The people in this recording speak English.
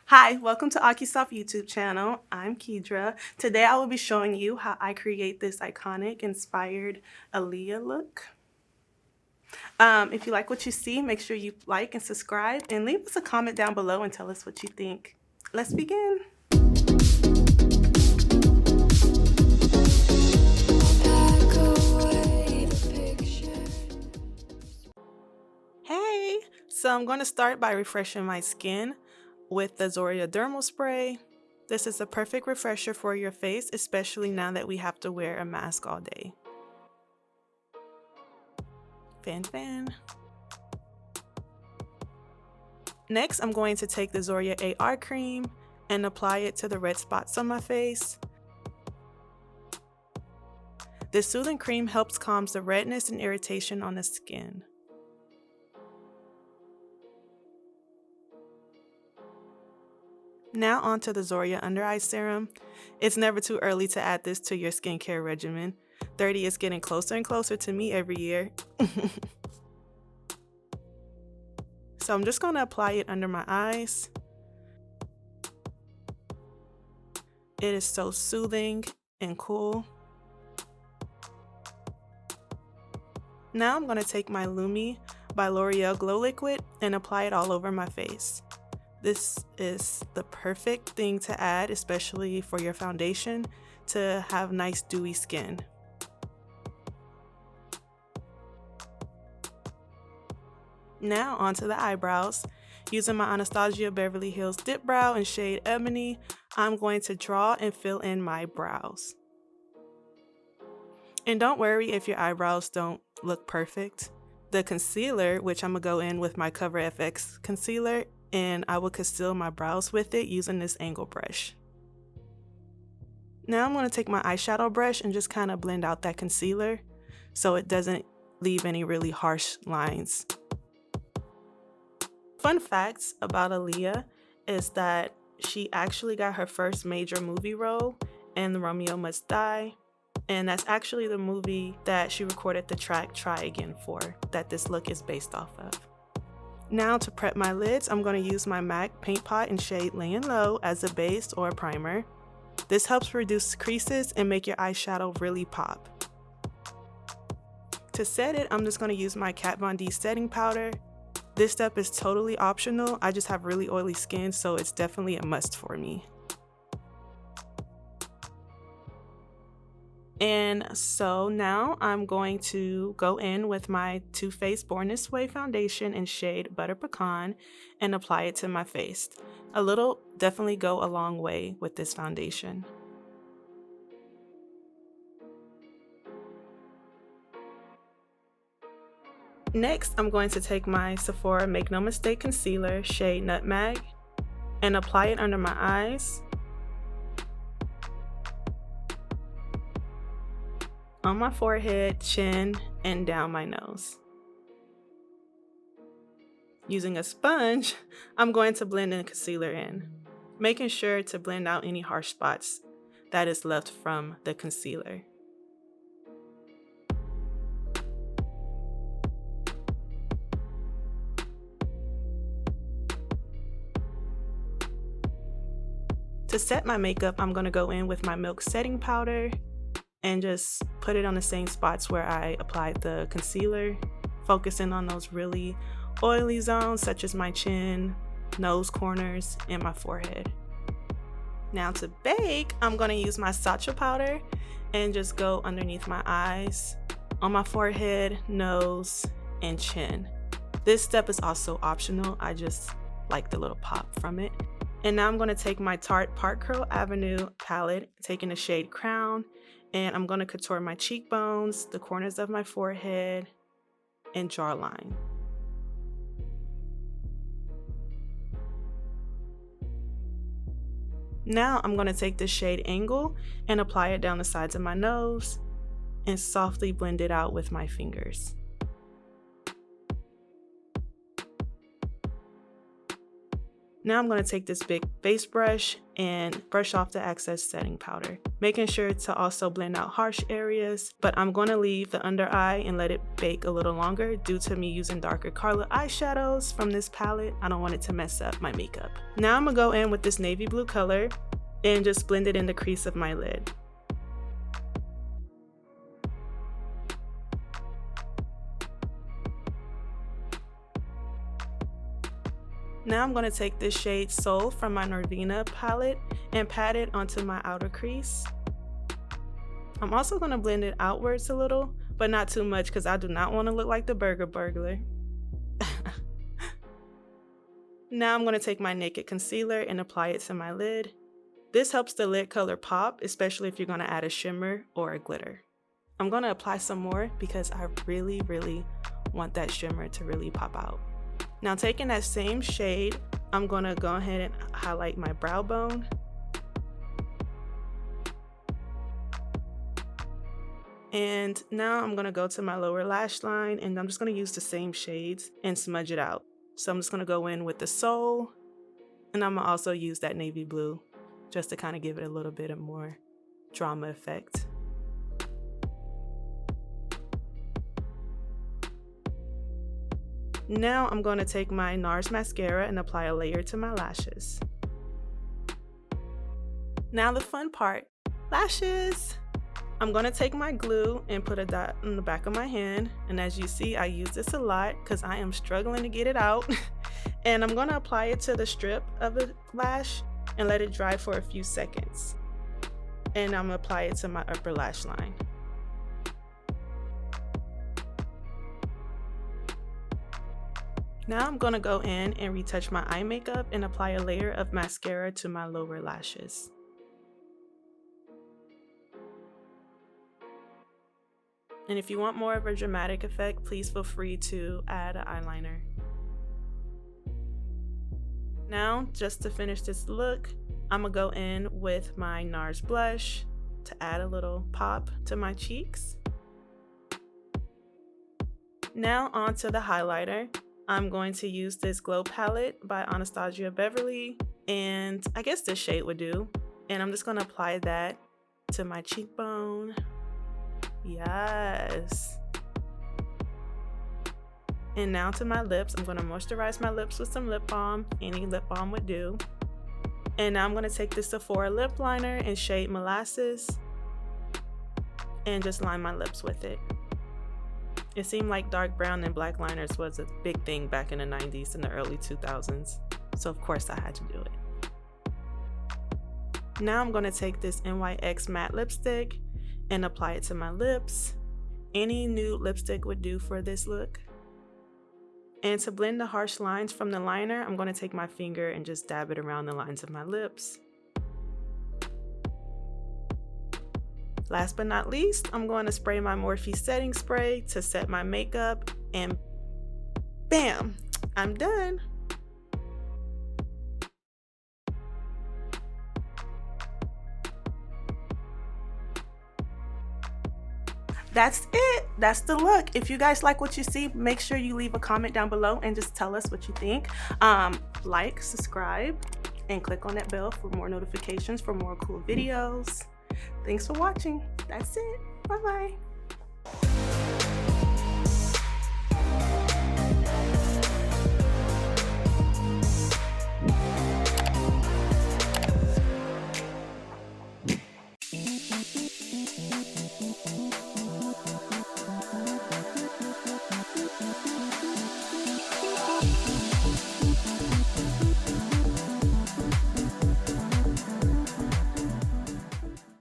Hi, welcome to AkiSoft YouTube channel. I'm Keidra. Today I will be showing you how I create this iconic inspired Aaliyah look. If you like what you see, make sure you like and subscribe and leave us a comment down below and tell us what you think. Let's begin. Hey, so I'm going to start by refreshing my skin with the Zoria dermal spray. This is a perfect refresher for your face, especially now that we have to wear a mask all day. Fan. Next, I'm going to take the Zoria AR cream and apply it to the red spots on my face. This soothing cream helps calm the redness and irritation on the skin. Now onto the Zoria Under Eye Serum. It's never too early to add this to your skincare regimen. 30 is getting closer and closer to me every year. So I'm just going to apply it under my eyes. It is so soothing and cool. Now I'm going to take my Lumi by L'Oreal Glow Liquid and apply it all over my face. This is the perfect thing to add, especially for your foundation, to have nice dewy skin. Now onto the eyebrows. Using my Anastasia Beverly Hills Dip Brow in shade Ebony, I'm going to draw and fill in my brows. And don't worry if your eyebrows don't look perfect. The concealer, which I'm going to go in with my Cover FX concealer, and I will conceal my brows with it using this angle brush. Now I'm going to take my eyeshadow brush and just kind of blend out that concealer so it doesn't leave any really harsh lines. Fun facts about Aaliyah is that she actually got her first major movie role in Romeo Must Die, and that's actually the movie that she recorded the track Try Again for, that this look is based off of. Now to prep my lids, I'm going to use my MAC paint pot in shade Laying Low as a base or a primer. This helps reduce creases and make your eyeshadow really pop. To set it, I'm just going to use my Kat Von D setting powder. This step is totally optional. I just have really oily skin, so it's definitely a must for me. And so now I'm going to go in with my Too Faced Born This Way foundation in shade Butter Pecan and apply it to my face. A little definitely go a long way with this foundation. Next, I'm going to take my Sephora Make No Mistake concealer shade Nutmeg and apply it under my eyes, on my forehead, chin, and down my nose. Using a sponge, I'm going to blend the concealer in, making sure to blend out any harsh spots that is left from the concealer. To set my makeup, I'm going to go in with my Milk setting powder and just put it on the same spots where I applied the concealer, focusing on those really oily zones such as my chin, nose corners, and my forehead. Now to bake, I'm going to use my Sacha powder and just go underneath my eyes, on my forehead, nose, and chin. This step is also optional. I just like the little pop from it. And now I'm going to take my Tarte Park Curl Avenue palette, taking the shade Crown, and I'm going to contour my cheekbones, the corners of my forehead, and jawline. Now I'm going to take the shade Angle and apply it down the sides of my nose and softly blend it out with my fingers. Now I'm going to take this big face brush and brush off the excess setting powder, making sure to also blend out harsh areas, but I'm going to leave the under eye and let it bake a little longer due to me using darker color eyeshadows from this palette. I don't want it to mess up my makeup. Now I'm going to go in with this navy blue color and just blend it in the crease of my lid. Now I'm going to take this shade Soul from my Norvina palette and pat it onto my outer crease. I'm also going to blend it outwards a little, but not too much because I do not want to look like the burger burglar. Now I'm going to take my Naked Concealer and apply it to my lid. This helps the lid color pop, especially if you're going to add a shimmer or a glitter. I'm going to apply some more because I really want that shimmer to really pop out. Now taking that same shade, I'm going to go ahead and highlight my brow bone. And now I'm going to go to my lower lash line and I'm just going to use the same shades and smudge it out. So I'm just going to go in with the Soul, and I'm going to also use that navy blue just to kind of give it a little bit of more drama effect. Now I'm going to take my NARS mascara and apply a layer to my lashes. Now the fun part, lashes! I'm going to take my glue and put a dot on the back of my hand, and as you see I use this a lot because I am struggling to get it out. And I'm going to apply it to the strip of the lash and let it dry for a few seconds. And I'm going to apply it to my upper lash line. Now I'm going to go in and retouch my eye makeup and apply a layer of mascara to my lower lashes. And if you want more of a dramatic effect, please feel free to add an eyeliner. Now, just to finish this look, I'm going to go in with my NARS blush to add a little pop to my cheeks. Now onto the highlighter. I'm going to use this Glow palette by Anastasia Beverly, and I guess this shade would do. And I'm just going to apply that to my cheekbone. Yes. And now to my lips. I'm going to moisturize my lips with some lip balm. Any lip balm would do. And now I'm going to take this Sephora lip liner in shade Molasses and just line my lips with it. It seemed like dark brown and black liners was a big thing back in the 90s and the early 2000s, so of course I had to do it. Now I'm going to take this NYX matte lipstick and apply it to my lips. Any nude lipstick would do for this look. And to blend the harsh lines from the liner, I'm going to take my finger and just dab it around the lines of my lips. Last but not least, I'm going to spray my Morphe setting spray to set my makeup, and bam, I'm done. That's it. That's the look. If you guys like what you see, make sure you leave a comment down below and just tell us what you think. Like, subscribe, and click on that bell for more notifications for more cool videos. Thanks for watching. That's it. Bye-bye.